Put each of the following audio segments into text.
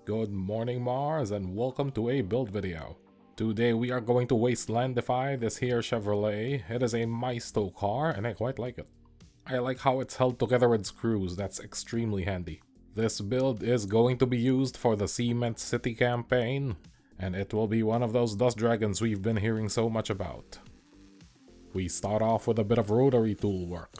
Good morning Mars and welcome to a build video. Today we are going to wastelandify this here Chevrolet. It is a Maisto car and I quite like it. I like how it's held together with screws, that's extremely handy. This build is going to be used for the Cement City campaign, and it will be one of those dust dragons we've been hearing so much about. We start off with a bit of rotary tool work.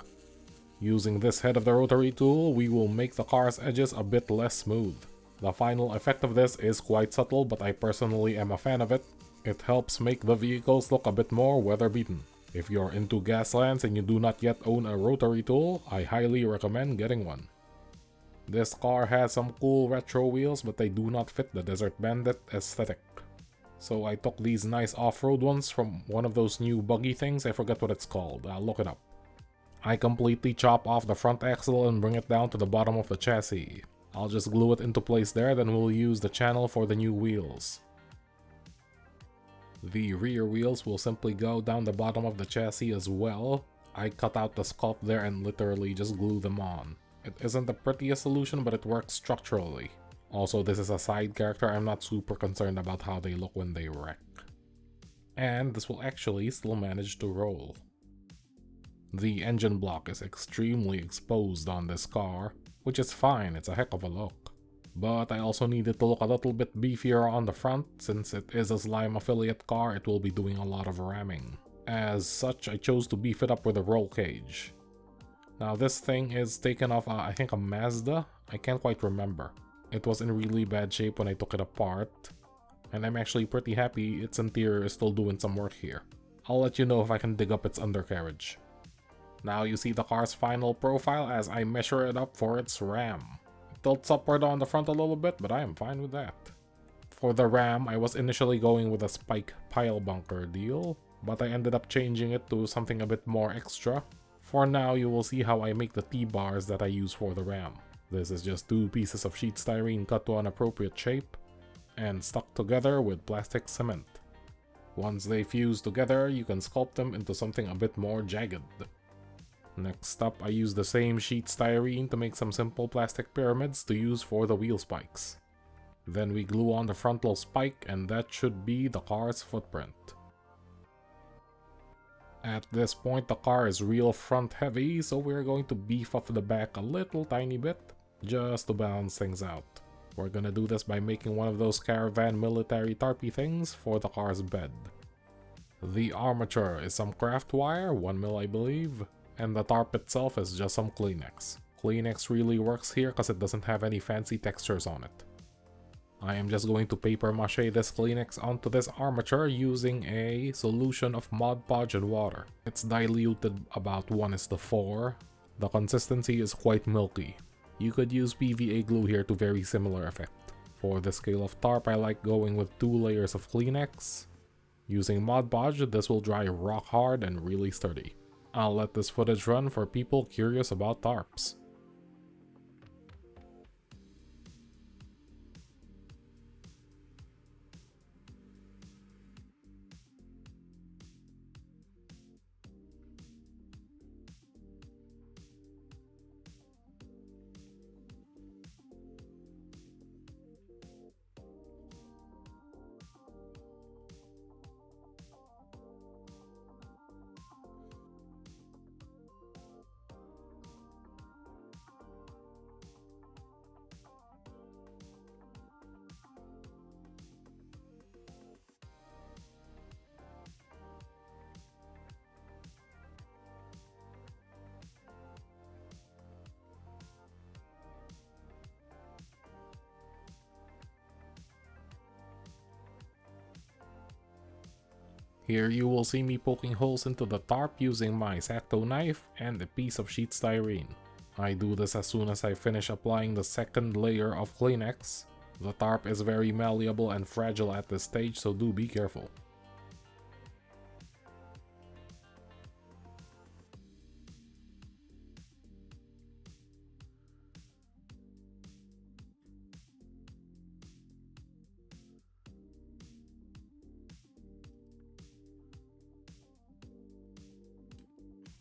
Using this head of the rotary tool, we will make the car's edges a bit less smooth. The final effect of this is quite subtle, but I personally am a fan of it. It helps make the vehicles look a bit more weather-beaten. If you're into Gaslands and you do not yet own a rotary tool, I highly recommend getting one. This car has some cool retro wheels, but they do not fit the Desert Bandit aesthetic. So I took these nice off-road ones from one of those new buggy things, I forget what it's called, I'll look it up. I completely chop off the front axle and bring it down to the bottom of the chassis. I'll just glue it into place there, then we'll use the channel for the new wheels. The rear wheels will simply go down the bottom of the chassis as well. I cut out the sculpt there and literally just glue them on. It isn't the prettiest solution, but it works structurally. Also, this is a side character, I'm not super concerned about how they look when they wreck. And this will actually still manage to roll. The engine block is extremely exposed on this car, which is fine, it's a heck of a look. But I also need it to look a little bit beefier on the front. Since it is a Slime affiliate car, it will be doing a lot of ramming. As such, I chose to beef it up with a roll cage. Now this thing is taken off, I think a Mazda? I can't quite remember. It was in really bad shape when I took it apart, and I'm actually pretty happy its interior is still doing some work here. I'll let you know if I can dig up its undercarriage. Now you see the car's final profile as I measure it up for its ram. It tilts upward on the front a little bit, but I am fine with that. For the ram, I was initially going with a spike pile bunker deal, but I ended up changing it to something a bit more extra. For now, you will see how I make the T-bars that I use for the ram. This is just 2 pieces of sheet styrene cut to an appropriate shape and stuck together with plastic cement. Once they fuse together, you can sculpt them into something a bit more jagged. Next up, I use the same sheet styrene to make some simple plastic pyramids to use for the wheel spikes. Then we glue on the frontal spike, and that should be the car's footprint. At this point, the car is real front heavy, so we're going to beef up the back a little tiny bit, just to balance things out. We're gonna do this by making one of those caravan military tarpy things for the car's bed. The armature is some craft wire, 1mm I believe, and the tarp itself is just some Kleenex. Kleenex really works here because it doesn't have any fancy textures on it. I am just going to paper mache this Kleenex onto this armature using a solution of Mod Podge and water. It's diluted about 1:4. The consistency is quite milky. You could use PVA glue here to very similar effect. For the scale of tarp, I like going with 2 layers of Kleenex. Using Mod Podge, this will dry rock hard and really sturdy. I'll let this footage run for people curious about tarps. Here you will see me poking holes into the tarp using my X-Acto knife and a piece of sheet styrene. I do this as soon as I finish applying the second layer of Kleenex. The tarp is very malleable and fragile at this stage, so do be careful.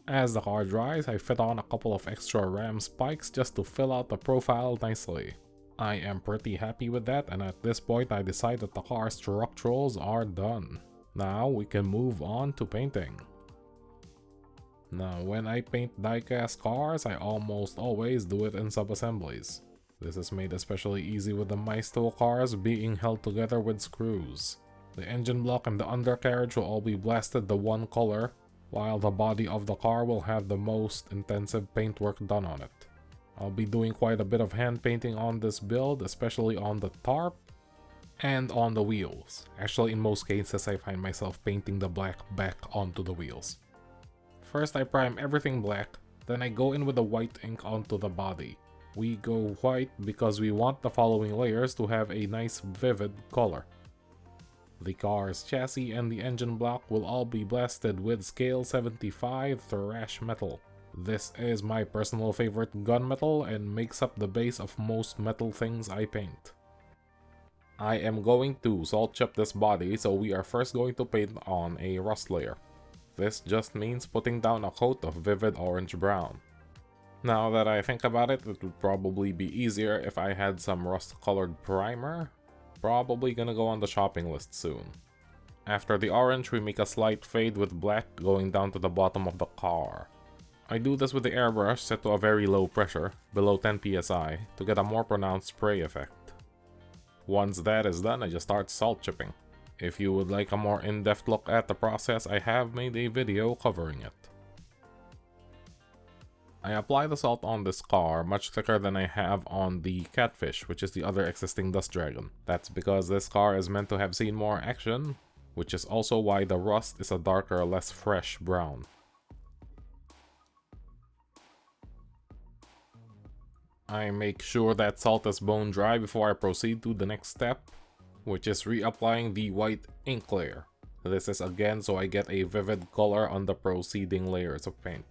As the car dries, I fit on a couple of extra ram spikes just to fill out the profile nicely. I am pretty happy with that, and at this point I decide that the car structurals are done. Now we can move on to painting. Now when I paint diecast cars, I almost always do it in sub-assemblies. This is made especially easy with the Maisto cars being held together with screws. The engine block and the undercarriage will all be blasted the one color, while the body of the car will have the most intensive paintwork done on it. I'll be doing quite a bit of hand painting on this build, especially on the tarp and on the wheels. Actually, in most cases I find myself painting the black back onto the wheels. First I prime everything black, then I go in with the white ink onto the body. We go white because we want the following layers to have a nice vivid color. The car's chassis and the engine block will all be blasted with scale 75 thrash metal. This is my personal favorite gunmetal and makes up the base of most metal things I paint. I am going to salt chip this body, so we are first going to paint on a rust layer. This just means putting down a coat of vivid orange-brown. Now that I think about it, it would probably be easier if I had some rust-colored primer. Probably gonna go on the shopping list soon. After the orange, we make a slight fade with black going down to the bottom of the car. I do this with the airbrush set to a very low pressure, below 10 psi, to get a more pronounced spray effect. Once that is done, I just start salt chipping. If you would like a more in-depth look at the process, I have made a video covering it. I apply the salt on this car much thicker than I have on the Catfish, which is the other existing Dust Dragon. That's because this car is meant to have seen more action, which is also why the rust is a darker, less fresh brown. I make sure that salt is bone dry before I proceed to the next step, which is reapplying the white ink layer. This is again so I get a vivid color on the preceding layers of paint.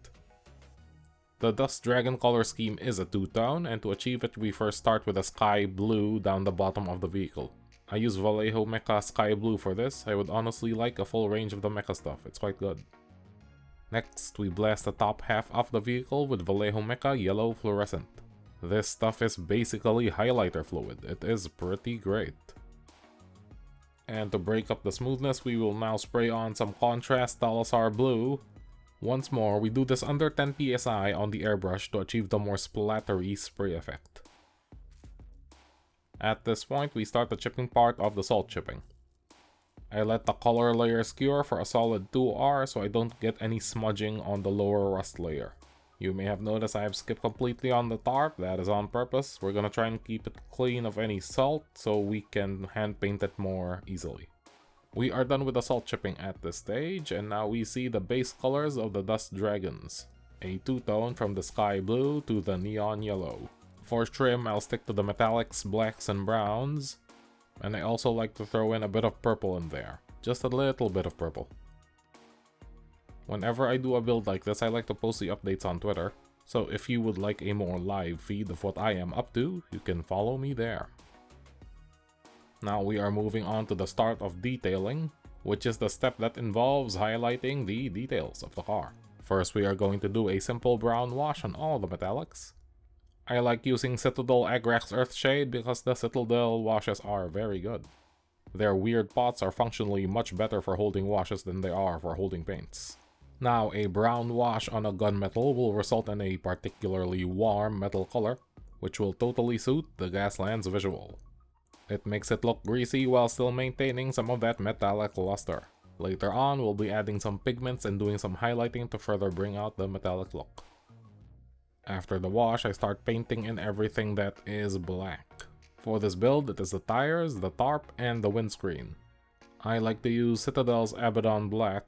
The Dust Dragon color scheme is a two-tone, and to achieve it we first start with a sky blue down the bottom of the vehicle. I use Vallejo Mecha Sky Blue for this. I would honestly like a full range of the mecha stuff, it's quite good. Next, we blast the top half of the vehicle with Vallejo Mecha Yellow Fluorescent. This stuff is basically highlighter fluid, it is pretty great. And to break up the smoothness, we will now spray on some contrast Talasar Blue. Once more, we do this under 10 psi on the airbrush to achieve the more splattery spray effect. At this point, we start the chipping part of the salt chipping. I let the color layers cure for a solid 2 hours so I don't get any smudging on the lower rust layer. You may have noticed I have skipped completely on the tarp, that is on purpose. We're gonna try and keep it clean of any salt so we can hand paint it more easily. We are done with the salt chipping at this stage, and now we see the base colors of the Dust Dragons. A two-tone from the sky blue to the neon yellow. For trim, I'll stick to the metallics, blacks, and browns. And I also like to throw in a bit of purple in there. Just a little bit of purple. Whenever I do a build like this, I like to post the updates on Twitter. So if you would like a more live feed of what I am up to, you can follow me there. Now we are moving on to the start of detailing, which is the step that involves highlighting the details of the car. First, we are going to do a simple brown wash on all the metallics. I like using Citadel Agrax Earthshade because the Citadel washes are very good. Their weird pots are functionally much better for holding washes than they are for holding paints. Now, a brown wash on a gunmetal will result in a particularly warm metal color, which will totally suit the Gaslands visual. It makes it look greasy while still maintaining some of that metallic luster. Later on, we'll be adding some pigments and doing some highlighting to further bring out the metallic look. After the wash, I start painting in everything that is black. For this build, it is the tires, the tarp, and the windscreen. I like to use Citadel's Abaddon Black.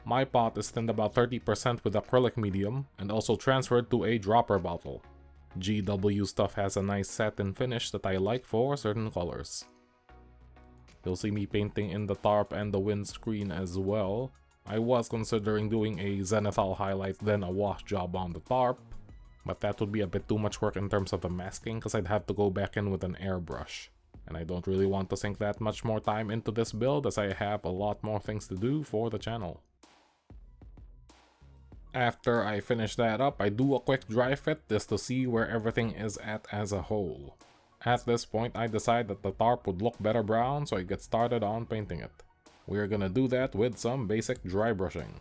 My pot is thinned about 30% with acrylic medium, and also transferred to a dropper bottle. GW stuff has a nice satin finish that I like for certain colors. You'll see me painting in the tarp and the windscreen as well. I was considering doing a zenithal highlight then a wash job on the tarp, but that would be a bit too much work in terms of the masking because I'd have to go back in with an airbrush. And I don't really want to sink that much more time into this build as I have a lot more things to do for the channel. After I finish that up, I do a quick dry fit just to see where everything is at as a whole. At this point, I decide that the tarp would look better brown, so I get started on painting it. We're gonna do that with some basic dry brushing.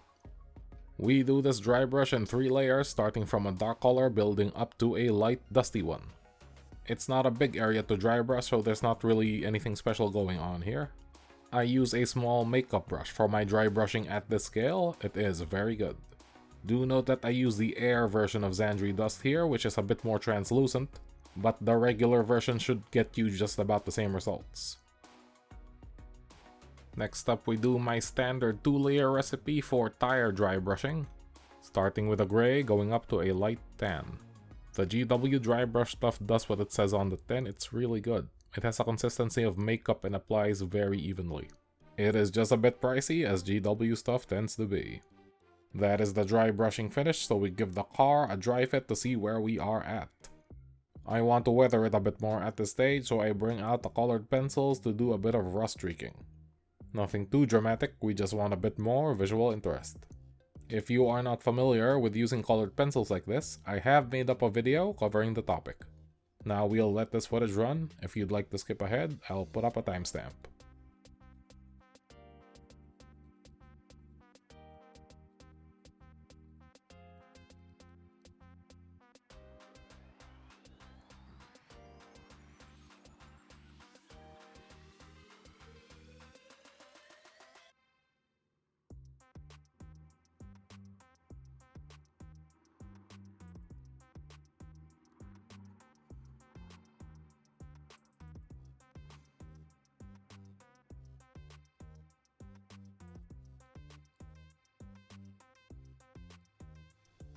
We do this dry brush in 3 layers, starting from a dark color building up to a light dusty one. It's not a big area to dry brush, so there's not really anything special going on here. I use a small makeup brush for my dry brushing at this scale. It is very good. Do note that I use the air version of Xandri Dust here, which is a bit more translucent, but the regular version should get you just about the same results. Next up, we do my standard 2-layer recipe for tire dry brushing, starting with a gray going up to a light tan. The GW dry brush stuff does what it says on the tin. It's really good. It has a consistency of makeup and applies very evenly. It is just a bit pricey, as GW stuff tends to be. That is the dry brushing finished, so we give the car a dry fit to see where we are at. I want to weather it a bit more at this stage, so I bring out the colored pencils to do a bit of rust streaking. Nothing too dramatic, we just want a bit more visual interest. If you are not familiar with using colored pencils like this, I have made up a video covering the topic. Now we'll let this footage run. If you'd like to skip ahead, I'll put up a timestamp.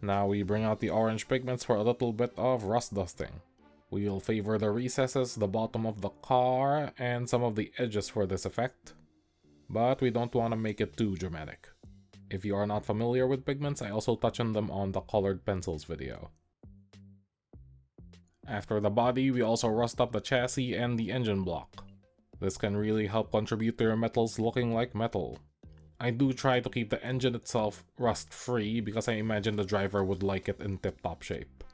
Now we bring out the orange pigments for a little bit of rust dusting. We'll favor the recesses, the bottom of the car, and some of the edges for this effect, but we don't want to make it too dramatic. If you are not familiar with pigments, I also touch on them on the colored pencils video. After the body, we also rust up the chassis and the engine block. This can really help contribute to your metals looking like metal. I do try to keep the engine itself rust-free because I imagine the driver would like it in tip-top shape.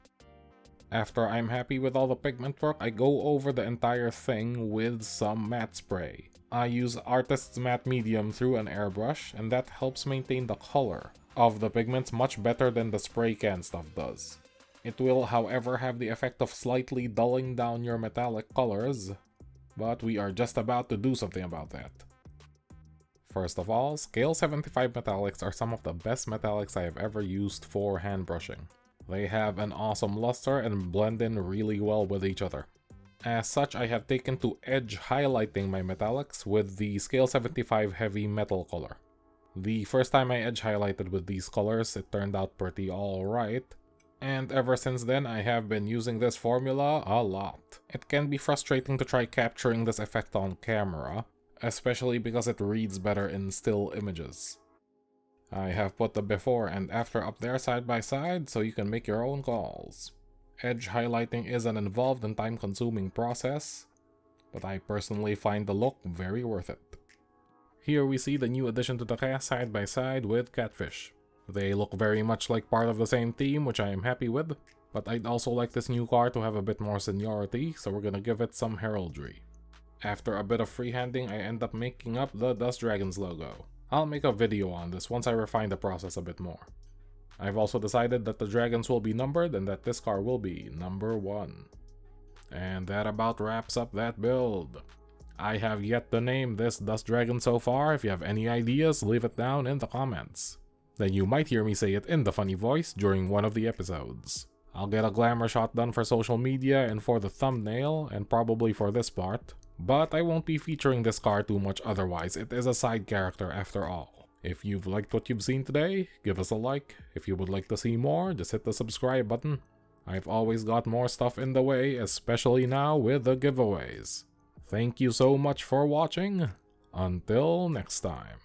After I'm happy with all the pigment work, I go over the entire thing with some matte spray. I use Artist's Matte Medium through an airbrush, and that helps maintain the color of the pigments much better than the spray can stuff does. It will, however, have the effect of slightly dulling down your metallic colors, but we are just about to do something about that. First of all, Scale 75 metallics are some of the best metallics I have ever used for hand brushing. They have an awesome luster and blend in really well with each other. As such, I have taken to edge highlighting my metallics with the Scale 75 Heavy Metal color. The first time I edge highlighted with these colors, it turned out pretty alright, and ever since then I have been using this formula a lot. It can be frustrating to try capturing this effect on camera, especially because it reads better in still images. I have put the before and after up there side by side so you can make your own calls. Edge highlighting is an involved and time-consuming process, but I personally find the look very worth it. Here we see the new addition to the cast side by side with Catfish. They look very much like part of the same team, which I am happy with, but I'd also like this new car to have a bit more seniority, so we're gonna give it some heraldry. After a bit of freehanding, I end up making up the Dust Dragons logo. I'll make a video on this once I refine the process a bit more. I've also decided that the dragons will be numbered and that this car will be number 1. And that about wraps up that build. I have yet to name this Dust Dragon so far. If you have any ideas, leave it down in the comments. Then you might hear me say it in the funny voice during one of the episodes. I'll get a glamour shot done for social media and for the thumbnail, and probably for this part. But I won't be featuring this car too much otherwise, it is a side character after all. If you've liked what you've seen today, give us a like. If you would like to see more, just hit the subscribe button. I've always got more stuff in the way, especially now with the giveaways. Thank you so much for watching. Until next time.